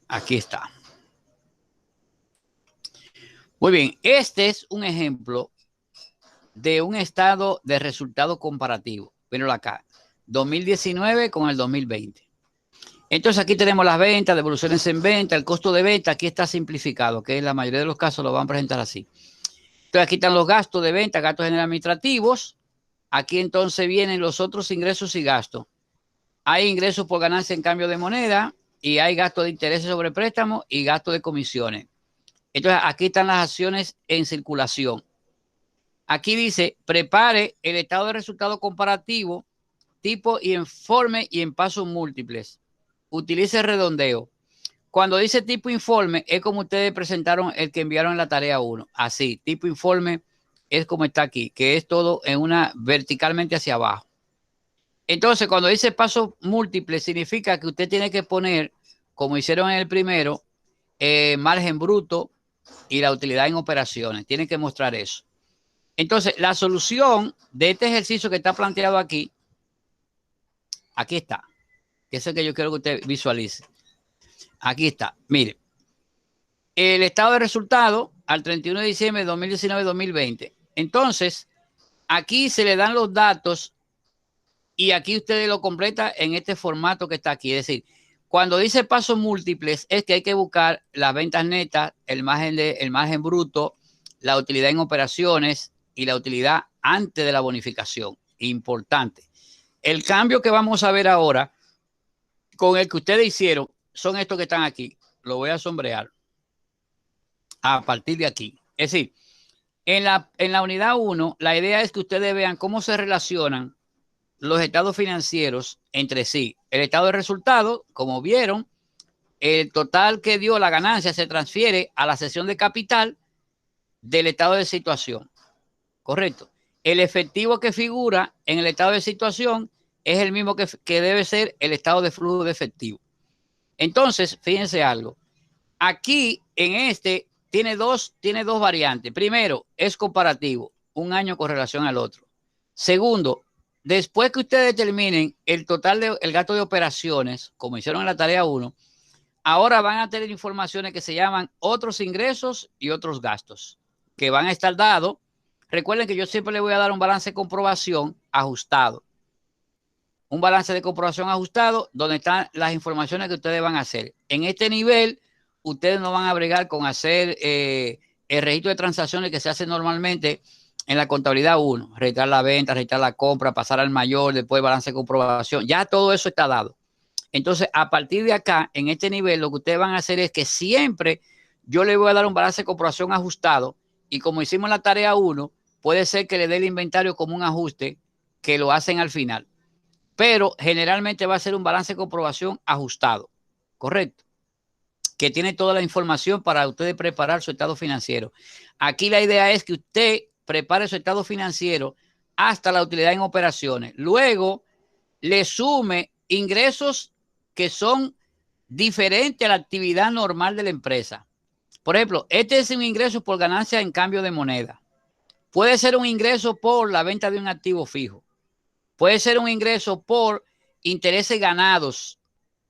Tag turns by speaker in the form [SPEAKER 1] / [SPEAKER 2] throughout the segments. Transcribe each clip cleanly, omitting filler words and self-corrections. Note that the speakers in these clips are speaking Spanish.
[SPEAKER 1] Aquí está. Muy bien, este es un ejemplo de un estado de resultado comparativo. Míralo acá, 2019 con el 2020. Entonces aquí tenemos las ventas, devoluciones en venta, el costo de venta, aquí está simplificado, que en la mayoría de los casos lo van a presentar así. Entonces aquí están los gastos de venta, gastos generales administrativos. Aquí entonces vienen los otros ingresos y gastos. Hay ingresos por ganancia en cambio de moneda y hay gastos de intereses sobre préstamos y gastos de comisiones. Entonces aquí están las acciones en circulación. Aquí dice, prepare el estado de resultado comparativo, tipo y informe y en pasos múltiples. Utilice redondeo. Cuando dice tipo informe, es como ustedes presentaron el que enviaron en la tarea 1. Así, tipo informe es como está aquí, que es todo en una verticalmente hacia abajo. Entonces, cuando dice pasos múltiples, significa que usted tiene que poner, como hicieron en el primero, margen bruto y la utilidad en operaciones. Tiene que mostrar eso. Entonces, la solución de este ejercicio que está planteado aquí está. Que es el que yo quiero que usted visualice. Aquí está. Mire, el estado de resultado al 31 de diciembre de 2019-2020. Entonces, aquí se le dan los datos y aquí ustedes lo completan en este formato que está aquí. Es decir, cuando dice pasos múltiples es que hay que buscar las ventas netas, el margen bruto, la utilidad en operaciones y la utilidad antes de la bonificación. Importante. El cambio que vamos a ver ahora con el que ustedes hicieron son estos que están aquí. Lo voy a sombrear a partir de aquí. Es decir, en la unidad 1, la idea es que ustedes vean cómo se relacionan los estados financieros entre sí. El estado de resultado, como vieron, el total que dio la ganancia se transfiere a la sección de capital del estado de situación. Correcto. El efectivo que figura en el estado de situación es el mismo que debe ser el estado de flujo de efectivo. Entonces, fíjense algo. Aquí, en este, tiene dos variantes. Primero, es comparativo, un año con relación al otro. Segundo, después que ustedes determinen el total del gasto de operaciones, como hicieron en la tarea 1, ahora van a tener informaciones que se llaman otros ingresos y otros gastos, que van a estar dados. Recuerden que yo siempre les voy a dar un balance de comprobación ajustado. Un balance de comprobación ajustado donde están las informaciones que ustedes van a hacer. En este nivel, ustedes no van a bregar con hacer el registro de transacciones que se hace normalmente en la contabilidad 1. Registrar la venta, registrar la compra, pasar al mayor, después balance de comprobación. Ya todo eso está dado. Entonces, a partir de acá, en este nivel, lo que ustedes van a hacer es que siempre yo les voy a dar un balance de comprobación ajustado y como hicimos en la tarea 1, puede ser que le dé el inventario como un ajuste que lo hacen al final. Pero generalmente va a ser un balance de comprobación ajustado, ¿correcto? Que tiene toda la información para ustedes preparar su estado financiero. Aquí la idea es que usted prepare su estado financiero hasta la utilidad en operaciones. Luego le sume ingresos que son diferentes a la actividad normal de la empresa. Por ejemplo, este es un ingreso por ganancia en cambio de moneda. Puede ser un ingreso por la venta de un activo fijo. Puede ser un ingreso por intereses ganados,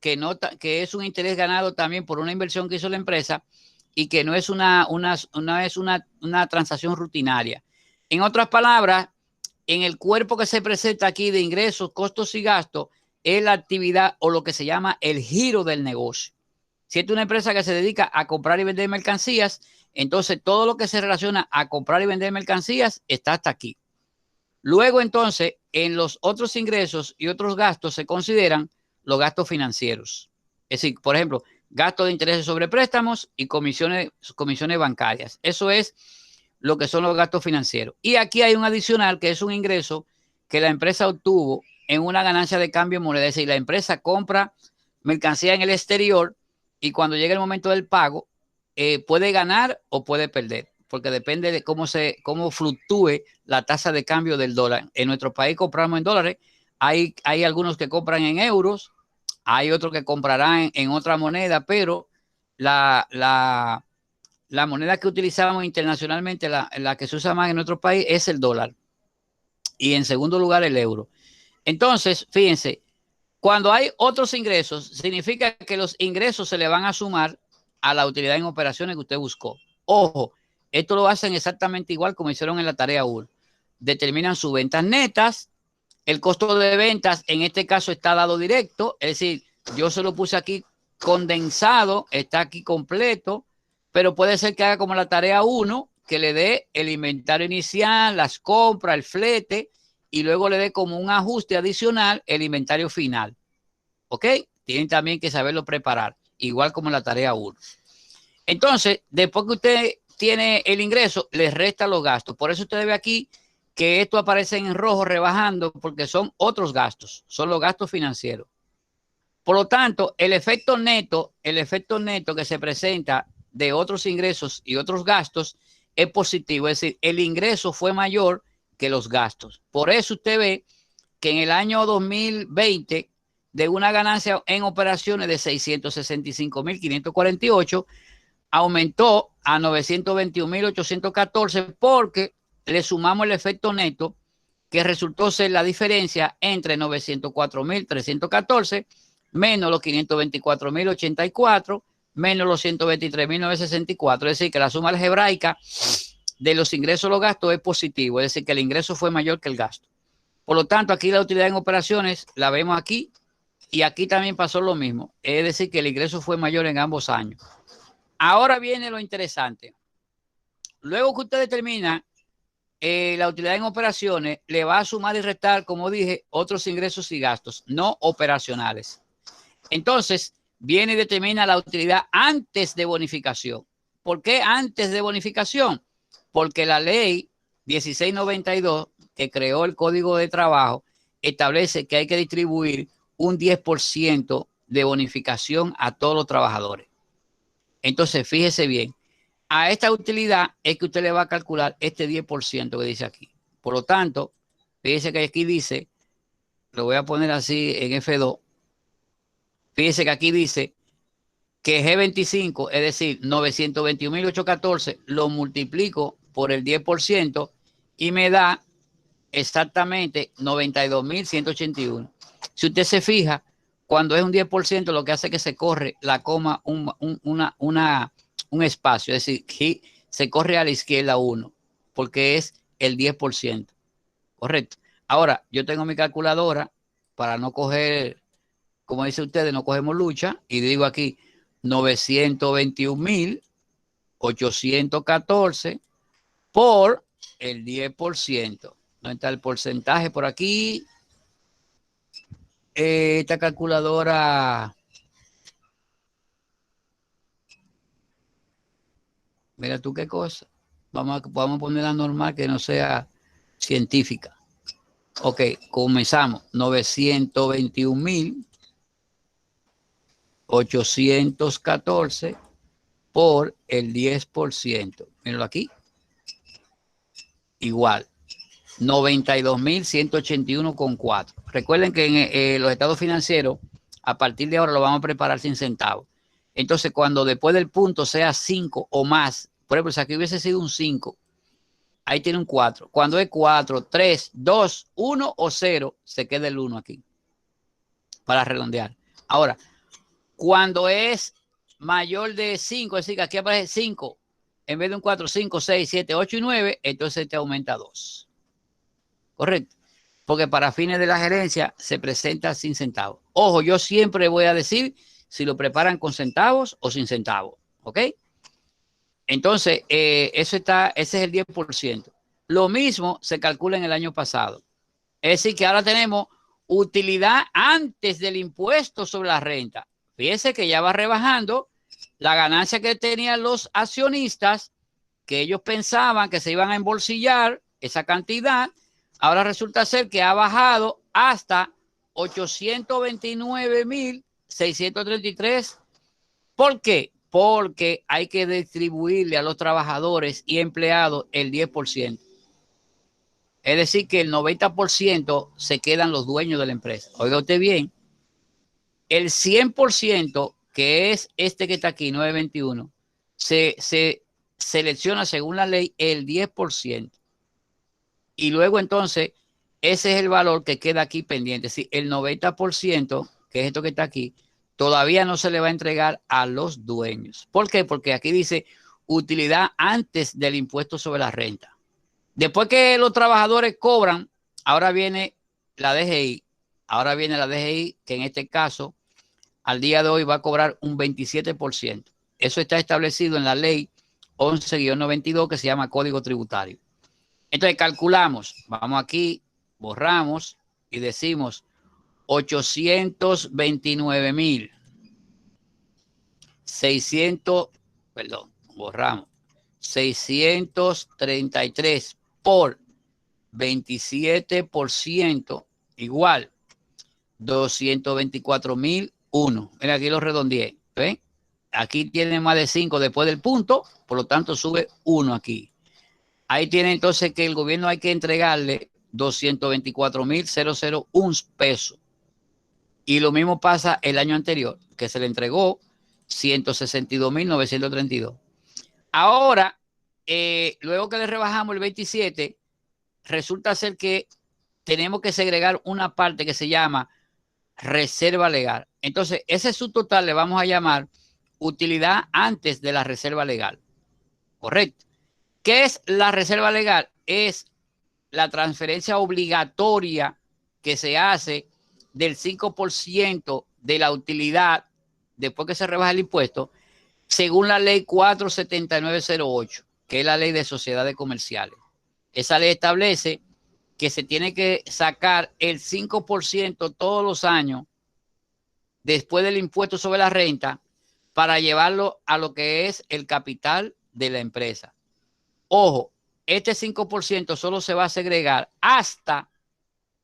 [SPEAKER 1] que es un interés ganado también por una inversión que hizo la empresa y que no es una transacción rutinaria. En otras palabras, en el cuerpo que se presenta aquí de ingresos, costos y gastos, es la actividad o lo que se llama el giro del negocio. Si es una empresa que se dedica a comprar y vender mercancías, entonces todo lo que se relaciona a comprar y vender mercancías está hasta aquí. Luego, entonces, en los otros ingresos y otros gastos se consideran los gastos financieros. Es decir, por ejemplo, gastos de intereses sobre préstamos y comisiones bancarias. Eso es lo que son los gastos financieros. Y aquí hay un adicional que es un ingreso que la empresa obtuvo en una ganancia de cambio de moneda. Es decir, la empresa compra mercancía en el exterior y cuando llega el momento del pago, puede ganar o puede perder, porque depende de cómo fluctúe la tasa de cambio del dólar. En nuestro país compramos en dólares, hay algunos que compran en euros, hay otros que comprarán en otra moneda, pero la moneda que utilizamos internacionalmente, la que se usa más en nuestro país es el dólar. Y en segundo lugar el euro. Entonces, fíjense, Cuando hay otros ingresos, significa que los ingresos se le van a sumar a la utilidad en operaciones que usted buscó. Ojo, esto lo hacen exactamente igual como hicieron en la tarea 1. Determinan sus ventas netas. El costo de ventas en este caso está dado directo, es decir, yo se lo puse aquí condensado, está aquí completo, pero puede ser que haga como la tarea 1, que le dé el inventario inicial, las compras, el flete, y luego le dé como un ajuste adicional el inventario final. ¿Ok? Tienen también que saberlo preparar, igual como la tarea 1. Entonces, después que usted tiene el ingreso, le resta los gastos. Por eso usted ve aquí que esto aparece en rojo rebajando, porque son otros gastos, son los gastos financieros. Por lo tanto, el efecto neto que se presenta de otros ingresos y otros gastos es positivo, es decir, el ingreso fue mayor que los gastos. Por eso usted ve que en el año 2020, de una ganancia en operaciones de 665.548, aumentó a 921.814 porque le sumamos el efecto neto que resultó ser la diferencia entre 904.314 menos los 524.084 menos los 123.964. Es decir, que la suma algebraica de los ingresos y los gastos es positivo, es decir, que el ingreso fue mayor que el gasto. Por lo tanto, aquí la utilidad en operaciones la vemos aquí y aquí también pasó lo mismo. Es decir, que el ingreso fue mayor en ambos años. Ahora viene lo interesante. Luego que usted determina la utilidad en operaciones, le va a sumar y restar, como dije, otros ingresos y gastos no operacionales. Entonces, viene y determina la utilidad antes de bonificación. ¿Por qué antes de bonificación? Porque la ley 1692, que creó el Código de Trabajo, establece que hay que distribuir un 10% de bonificación a todos los trabajadores. Entonces, fíjese bien, a esta utilidad es que usted le va a calcular este 10% que dice aquí. Por lo tanto, fíjese que aquí dice, lo voy a poner así en F2, fíjese que aquí dice que G25, es decir, 921.814, lo multiplico por el 10% y me da exactamente 92.181. Si usted se fija, cuando es un 10%, lo que hace es que se corre la coma un espacio, es decir, que se corre a la izquierda 1, porque es el 10%. Correcto. Ahora, yo tengo mi calculadora para no coger, como dice ustedes, no cogemos lucha, y digo aquí 921.814 por el 10%. ¿Dónde está el porcentaje? Por aquí. Esta calculadora, mira tú qué cosa. Vamos a ponerla normal, que no sea científica. Ok, comenzamos. 921.814 por el 10%. Míralo aquí. Igual. 92.181,4. Recuerden que en los estados financieros, a partir de ahora lo vamos a preparar sin centavos. Entonces, cuando después del punto sea 5 o más, por ejemplo, si aquí hubiese sido un 5, ahí tiene un 4. Cuando es 4, 3, 2, 1 o 0, se queda el 1 aquí, para redondear. Ahora, cuando es mayor de 5, es decir, que aquí aparece 5, en vez de un 4, 5, 6, 7, 8 y 9, entonces te aumenta 2. Correcto. Porque para fines de la gerencia se presenta sin centavos. Ojo, yo siempre voy a decir si lo preparan con centavos o sin centavos. ¿Ok? Entonces, ese es el 10%. Lo mismo se calcula en el año pasado. Es decir, que ahora tenemos utilidad antes del impuesto sobre la renta. Fíjense que ya va rebajando la ganancia que tenían los accionistas, que ellos pensaban que se iban a embolsillar esa cantidad. Ahora resulta ser que ha bajado hasta 829.633. ¿Por qué? Porque hay que distribuirle a los trabajadores y empleados el 10%. Es decir, que el 90% se quedan los dueños de la empresa. Oiga usted bien, el 100%, que es este que está aquí, 921, se selecciona según la ley el 10%. Y luego entonces, ese es el valor que queda aquí pendiente. Es decir, el 90% que es esto que está aquí, todavía no se le va a entregar a los dueños. ¿Por qué? Porque aquí dice utilidad antes del impuesto sobre la renta. Después que los trabajadores cobran, ahora viene la DGI. Ahora viene la DGI, que en este caso, al día de hoy va a cobrar un 27%. Eso está establecido en la ley 11-92 que se llama Código Tributario. Entonces calculamos, vamos aquí, borramos y decimos 829.600, perdón, borramos, 633 por 27% igual 224.001. Mira, aquí lo redondeé. ¿Ven? Aquí tiene más de 5 después del punto, por lo tanto sube 1 aquí. Ahí tiene entonces que el gobierno hay que entregarle 224.001 pesos. Y lo mismo pasa el año anterior, que se le entregó 162.932. Ahora, luego que le rebajamos el 27, resulta ser que tenemos que segregar una parte que se llama reserva legal. Entonces, ese subtotal le vamos a llamar utilidad antes de la reserva legal. Correcto. ¿Qué es la reserva legal? Es la transferencia obligatoria que se hace del 5% de la utilidad después que se rebaja el impuesto, según la ley 47908, que es la ley de sociedades comerciales. Esa ley establece que se tiene que sacar el 5% todos los años después del impuesto sobre la renta para llevarlo a lo que es el capital de la empresa. Ojo, este 5% solo se va a segregar hasta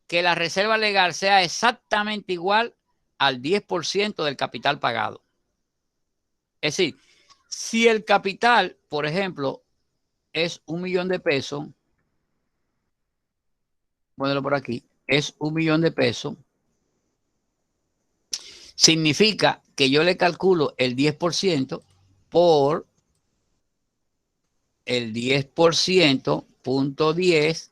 [SPEAKER 1] que la reserva legal sea exactamente igual al 10% del capital pagado. Es decir, si el capital, por ejemplo, es 1.000.000 de pesos, ponelo por aquí, es 1.000.000 de pesos, significa que yo le calculo el 10% por el 10%, punto 10,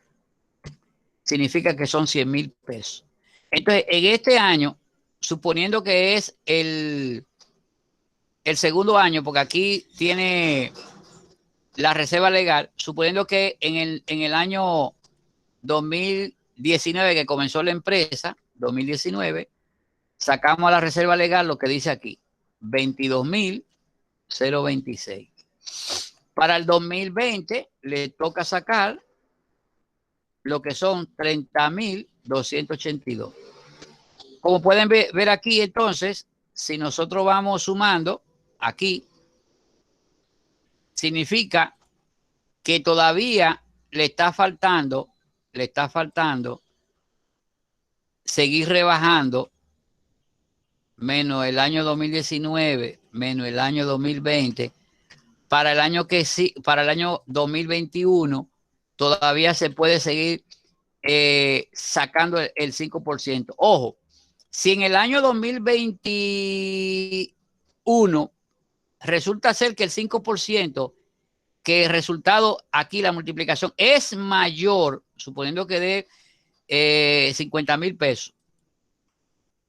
[SPEAKER 1] significa que son 100.000 pesos. Entonces, en este año, suponiendo que es el segundo año, porque aquí tiene la reserva legal, suponiendo que en el año 2019 que comenzó la empresa, 2019, sacamos a la reserva legal lo que dice aquí, 22.026. Para el 2020 le toca sacar lo que son 30.282. Como pueden ver aquí, entonces, si nosotros vamos sumando aquí, significa que todavía le está faltando seguir rebajando menos el año 2019, menos el año 2020. Para el año que sí, para el año 2021 todavía se puede seguir sacando el 5%. Ojo, si en el año 2021 resulta ser que el 5%, que el resultado aquí, la multiplicación, es mayor, suponiendo que dé 50.000 pesos.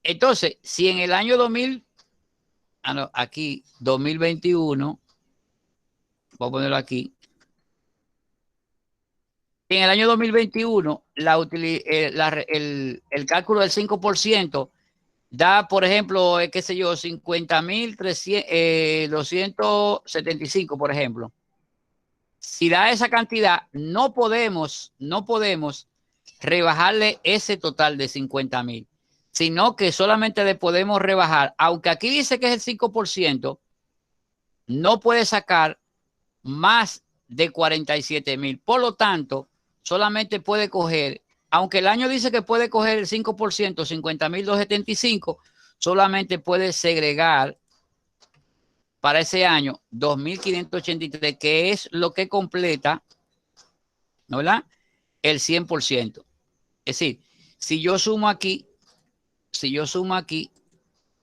[SPEAKER 1] Entonces, si en el año 2000, aquí 2021, voy a ponerlo aquí, en el año 2021, el cálculo del 5% da, por ejemplo, qué sé yo, 50.275, por ejemplo. Si da esa cantidad, no podemos rebajarle ese total de 50.000, sino que solamente le podemos rebajar, aunque aquí dice que es el 5%, no puede sacar más de 47.000. Por lo tanto, solamente puede coger, aunque el año dice que puede coger el 5%, 50.275, solamente puede segregar para ese año 2.583, que es lo que completa, ¿no, verdad?, el 100%. Es decir, si yo sumo aquí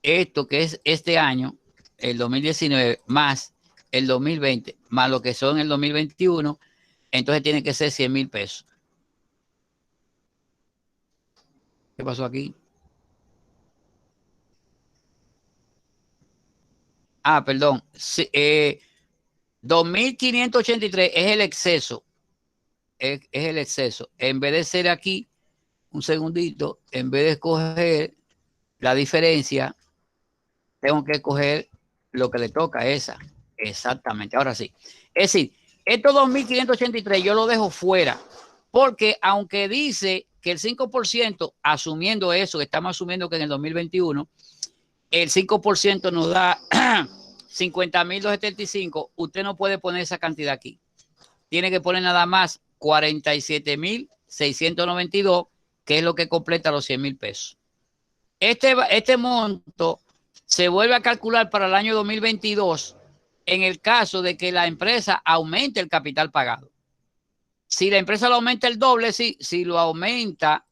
[SPEAKER 1] esto que es este año, el 2019, más el 2020, más lo que son el 2021, entonces tiene que ser 100.000 pesos. ¿Qué pasó aquí? Perdón. 2.583 es el exceso. Es el exceso. En vez de ser aquí, un segundito, en vez de escoger la diferencia, tengo que escoger lo que le toca a esa. Exactamente. Ahora sí. Es decir, estos 2.583 yo lo dejo fuera, porque aunque dice que el 5%, asumiendo eso, estamos asumiendo que en el 2021, el 5% nos da 50.275, usted no puede poner esa cantidad aquí. Tiene que poner nada más 47.692, que es lo que completa los 100.000 pesos. Este monto se vuelve a calcular para el año 2022 en el caso de que la empresa aumente el capital pagado. Si la empresa lo aumenta el doble, si lo aumenta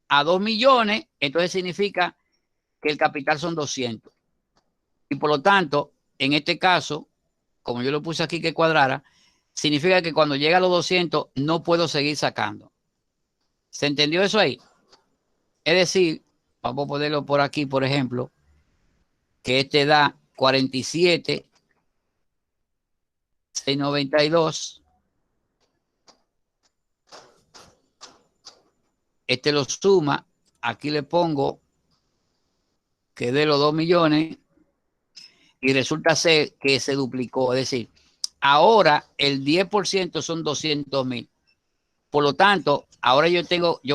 [SPEAKER 1] a 2 millones, entonces significa que el capital son 200. Y por lo tanto, en este caso, como yo lo puse aquí que cuadrara, significa que cuando llega a los 200 no puedo seguir sacando. ¿Se entendió eso ahí? Es decir, vamos a ponerlo por aquí, por ejemplo, que este da 47.692. Este lo suma, aquí le pongo que de los 2 millones y resulta ser que se duplicó. Es decir, ahora el 10% son 200.000. Por lo tanto, ahora yo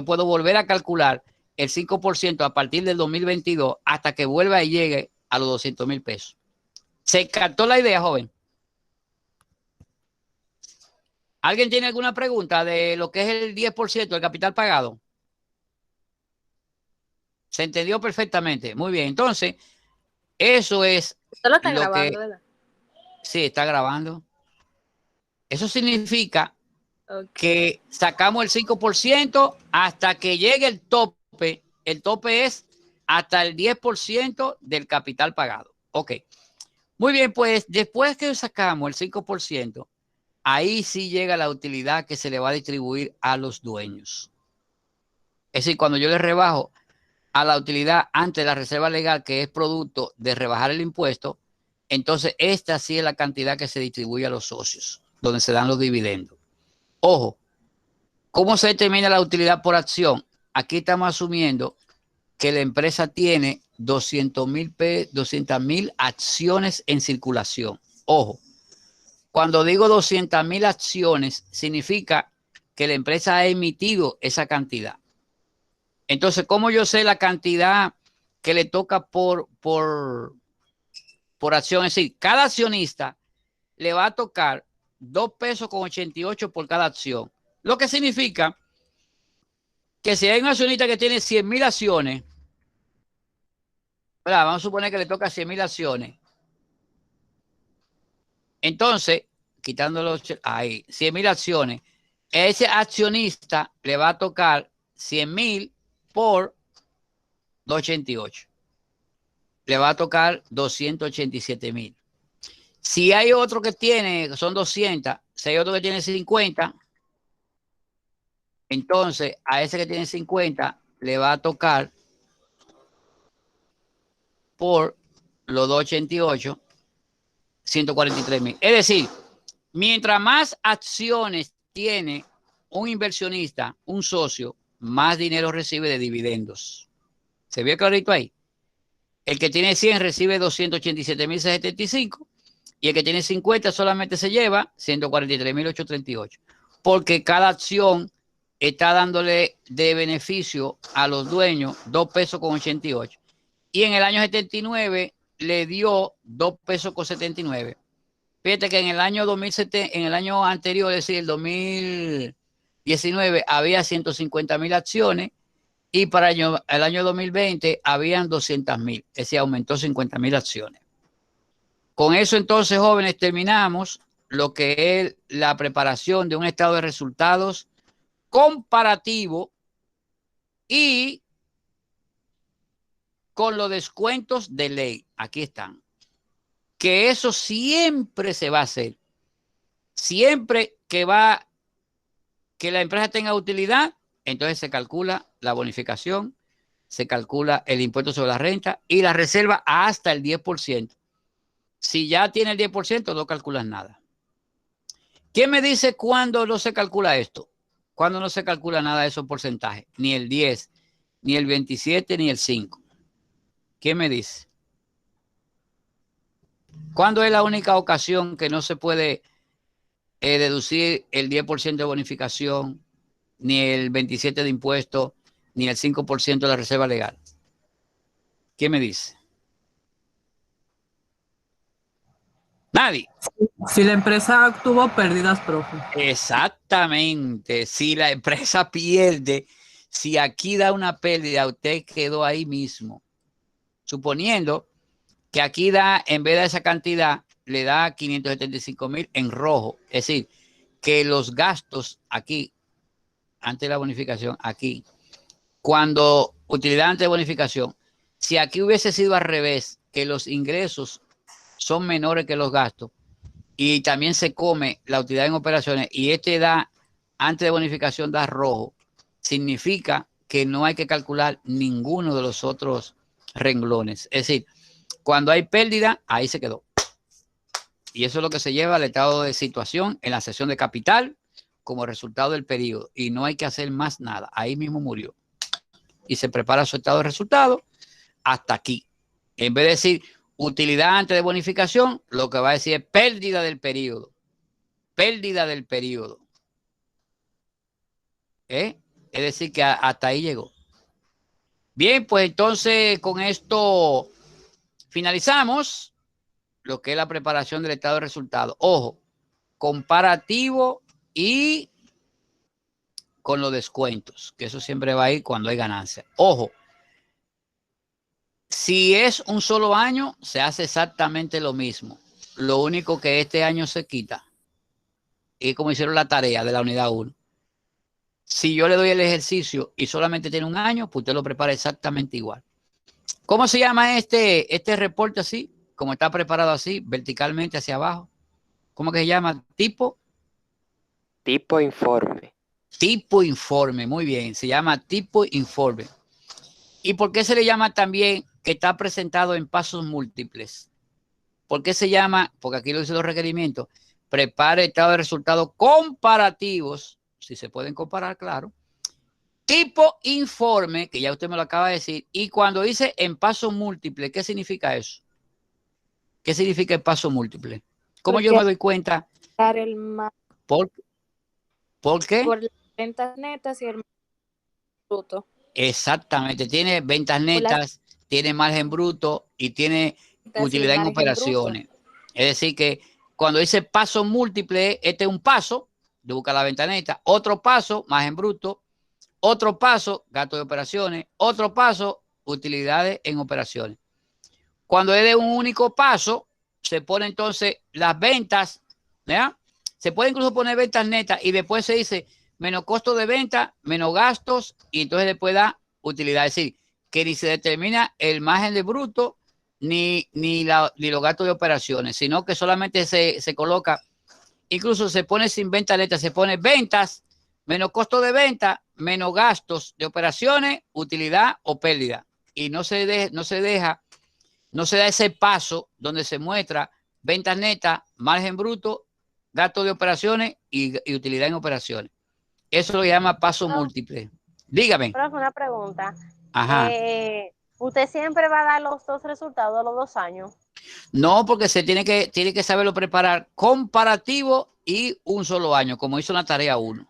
[SPEAKER 1] puedo volver a calcular el 5% a partir del 2022 hasta que vuelva y llegue a los 200.000 pesos. ¿Se captó la idea, joven? ¿Alguien tiene alguna pregunta de lo que es el 10% del capital pagado? Se entendió perfectamente. Muy bien. Entonces, eso es
[SPEAKER 2] Usted lo está
[SPEAKER 1] lo
[SPEAKER 2] grabando,
[SPEAKER 1] que...
[SPEAKER 2] ¿verdad?
[SPEAKER 1] Sí, está grabando. Eso significa
[SPEAKER 2] Ok.
[SPEAKER 1] que sacamos el 5% hasta que llegue el tope. El tope es hasta el 10% del capital pagado. Ok. Muy bien, pues después que sacamos el 5%, ahí sí llega la utilidad que se le va a distribuir a los dueños. Es decir, cuando yo le rebajo a la utilidad ante la reserva legal, que es producto de rebajar el impuesto, entonces esta sí es la cantidad que se distribuye a los socios, donde se dan los dividendos. Ojo, ¿cómo se determina la utilidad por acción? Aquí estamos asumiendo que la empresa tiene 200.000 acciones en circulación. Ojo, cuando digo 200.000 acciones, significa que la empresa ha emitido esa cantidad. Entonces, ¿cómo yo sé la cantidad que le toca por acción? Es decir, cada accionista le va a tocar 2 pesos con 88 por cada acción. Lo que significa que si hay un accionista que tiene 100.000 acciones, ¿verdad? Vamos a suponer que le toca 100.000 acciones. Entonces, quitándolo ahí, 100.000 acciones, ese accionista le va a tocar 100.000 por 288. Le va a tocar 287.000. Si hay otro que tiene, son 200, si hay otro que tiene 50, entonces a ese que tiene 50 le va a tocar por los 288, 143.000. Es decir, mientras más acciones tiene un inversionista, un socio, más dinero recibe de dividendos. ¿Se ve clarito ahí? El que tiene 100 recibe 287.675 y el que tiene 50 solamente se lleva 143.838, porque cada acción está dándole de beneficio a los dueños 2 pesos con 88. Y en el año 79 le dio 2 pesos con 79. Fíjate que en el año 2007, en el año anterior, es decir, el 2019, había 150.000 acciones y para el año 2020 habían 200.000. Es decir, aumentó 50.000 acciones. Con eso entonces, jóvenes, terminamos lo que es la preparación de un estado de resultados comparativo y con los descuentos de ley. Aquí están. Que eso siempre se va a hacer. Siempre que la empresa tenga utilidad, entonces se calcula la bonificación, se calcula el impuesto sobre la renta y la reserva hasta el 10%. Si ya tiene el 10%, no calculas nada. ¿Quién me dice cuándo no se calcula esto? ¿Cuándo no se calcula nada de esos porcentajes? Ni el 10, ni el 27, ni el 5. ¿Quién me dice? ¿Cuándo es la única ocasión que no se puede deducir el 10% de bonificación, ni el 27% de impuesto, ni el 5% de la reserva legal? ¿Quién me dice? Nadie.
[SPEAKER 2] Si la empresa tuvo pérdidas, profe.
[SPEAKER 1] Exactamente. Si la empresa pierde, si aquí da una pérdida, usted quedó ahí mismo. Suponiendo que aquí da, en vez de esa cantidad, le da 575,000 en rojo. Es decir, que los gastos aquí, antes de la bonificación, aquí, cuando utilidad antes de bonificación, si aquí hubiese sido al revés, que los ingresos son menores que los gastos, y también se come la utilidad en operaciones, y este da, antes de bonificación, da rojo, significa que no hay que calcular ninguno de los otros renglones. Es decir, cuando hay pérdida, ahí se quedó. Y eso es lo que se lleva al estado de situación en la sesión de capital como resultado del periodo. Y no hay que hacer más nada. Ahí mismo murió. Y se prepara su estado de resultado hasta aquí. En vez de decir utilidad antes de bonificación, lo que va a decir es pérdida del periodo. Pérdida del periodo. Es decir, que hasta ahí llegó. Bien, pues entonces con esto finalizamos lo que es la preparación del estado de resultado. Ojo, comparativo y con los descuentos, que eso siempre va a ir cuando hay ganancia. Ojo, si es un solo año, se hace exactamente lo mismo. Lo único que este año se quita. Y como hicieron la tarea de la unidad 1. Si yo le doy el ejercicio y solamente tiene un año, pues usted lo prepara exactamente igual. ¿Cómo se llama este reporte así? Como está preparado así, verticalmente hacia abajo. ¿Cómo que se llama? Tipo
[SPEAKER 3] informe.
[SPEAKER 1] Tipo informe, muy bien. Se llama tipo informe. ¿Y por qué se le llama también que está presentado en pasos múltiples? ¿Por qué se llama? Porque aquí lo dicen los requerimientos. Prepare estado de resultados comparativos, si se pueden comparar, claro. Tipo informe, que ya usted me lo acaba de decir. Y cuando dice en pasos múltiples, ¿qué significa eso? ¿Qué significa el paso múltiple? ¿Cómo yo me doy cuenta? ¿Por qué?
[SPEAKER 4] Por las ventas netas y el bruto.
[SPEAKER 1] Exactamente. Tiene ventas netas, tiene margen bruto y tiene utilidad en operaciones. Es decir, que cuando dice paso múltiple, este es un paso de buscar la venta neta, otro paso, margen bruto, otro paso, gasto de operaciones, otro paso, utilidades en operaciones. Cuando es de un único paso, se pone entonces las ventas, ¿ya? Se puede incluso poner ventas netas y después se dice menos costo de venta, menos gastos y entonces después da utilidad. Es decir, que ni se determina el margen de bruto ni los gastos de operaciones, sino que solamente se coloca, incluso se pone sin venta neta, se pone ventas, menos costo de venta, menos gastos de operaciones, utilidad o pérdida. Y no se da ese paso donde se muestra ventas netas, margen bruto, gasto de operaciones y utilidad en operaciones. Eso lo llama paso múltiple. Dígame.
[SPEAKER 4] Profe, una pregunta.
[SPEAKER 1] Ajá.
[SPEAKER 4] ¿Usted siempre va a dar los dos resultados de los 2 años?
[SPEAKER 1] No, porque se tiene que saberlo preparar comparativo y un solo año, como hizo la tarea 1.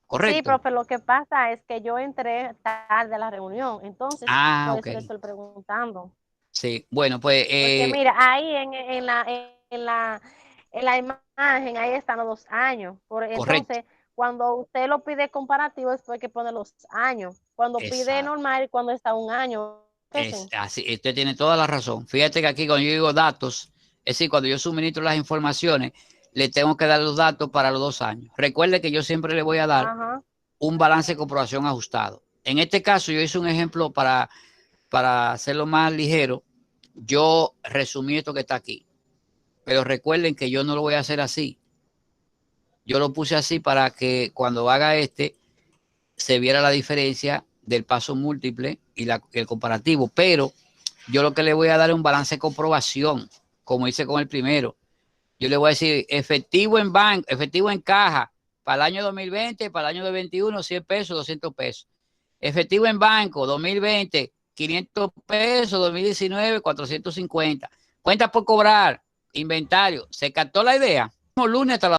[SPEAKER 1] Correcto.
[SPEAKER 4] Sí, profe, lo que pasa es que yo entré tarde a la reunión, entonces por eso le estoy preguntando.
[SPEAKER 1] Sí, bueno, pues...
[SPEAKER 4] Porque mira, ahí en la imagen, ahí están los 2 años. Entonces, cuando usted lo pide comparativo, después hay que poner los años. Cuando pide normal, cuando está 1 año.
[SPEAKER 1] Así, usted tiene toda la razón. Fíjate que aquí cuando yo digo datos, es decir, cuando yo suministro las informaciones, le tengo que dar los datos para los 2 años. Recuerde que yo siempre le voy a dar un balance de comprobación ajustado. En este caso, yo hice un ejemplo para hacerlo más ligero. Yo resumí esto que está aquí. Pero recuerden que yo no lo voy a hacer así. Yo lo puse así para que cuando haga se viera la diferencia del paso múltiple y el comparativo. Pero yo lo que le voy a dar es un balance de comprobación como hice con el primero. Yo le voy a decir efectivo en banco, efectivo en caja, para el año 2020, para el año 2021, 100 pesos, 200 pesos. Efectivo en banco, 2020, 500 pesos, 2019, 450. Cuentas por cobrar, inventario. ¿Se captó la idea? Lunes hasta la